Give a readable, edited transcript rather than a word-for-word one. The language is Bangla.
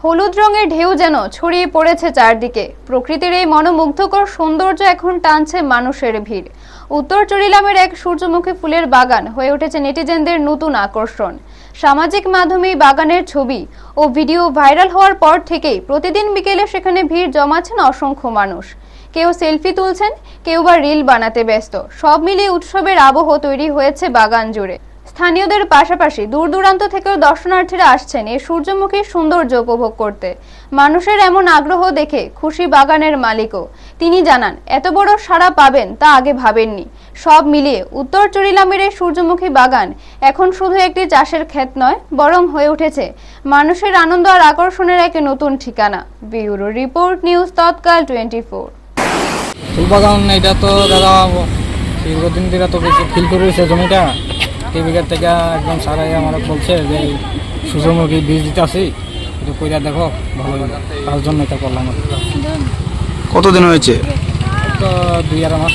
হলুদ রঙের ঢেউ যেন ছড়িয়ে পড়েছে চারদিকে। প্রকৃতির এই মনোমুগ্ধকর সৌন্দর্য এখন টানছে মানুষের ভিড়। উত্তর চরিলামের এক সূর্যমুখী ফুলের বাগান হয়ে উঠেছে নেটিজেনদের নতুন আকর্ষণ। সামাজিক মাধ্যমে বাগানের ছবি ও ভিডিও ভাইরাল হওয়ার পর থেকেই প্রতিদিন বিকেলে সেখানে ভিড় জমাচ্ছেন অসংখ্য মানুষ। কেউ সেলফি তুলছেন, কেউ বা রিল বানাতে ব্যস্ত। সব মিলিয়ে উৎসবের আবহ তৈরি হয়েছে বাগান জুড়ে। স্থানীয়দের পাশাপাশি দূর দূরান্ত থেকেও দর্শনার্থীরা আসছেন এই সূর্যমুখীর সৌন্দর্য উপভোগ করতে। মানুষের এমন আগ্রহ দেখে খুশি বাগানের মালিকও। তিনি জানান, এত বড় সাড়া পাবেন তা আগে ভাবেননি। সব মিলিয়ে উত্তর চরিলামের এই সূর্যমুখী বাগান এখন শুধু একটি চাষের ক্ষেত নয়, বরং হয়ে উঠেছে মানুষের আনন্দ আর আকর্ষণের এক নতুন ঠিকানা। ব্যুরো রিপোর্ট, নিউজ তৎকাল 24। ফুল বাগান এটা তো দাদা দীর্ঘদিন ধরে তো কিছু ফিল করে রয়েছে জমিটা। এই বিঘার থেকে একদম সারাই আমার বলছে যে সূর্যমুখী বীজ দিতে আসি, একটু কইরা দেখো ভালো হবে, তার জন্য এটা করলাম। কতদিন হয়েছে? তো 2.5 মাস।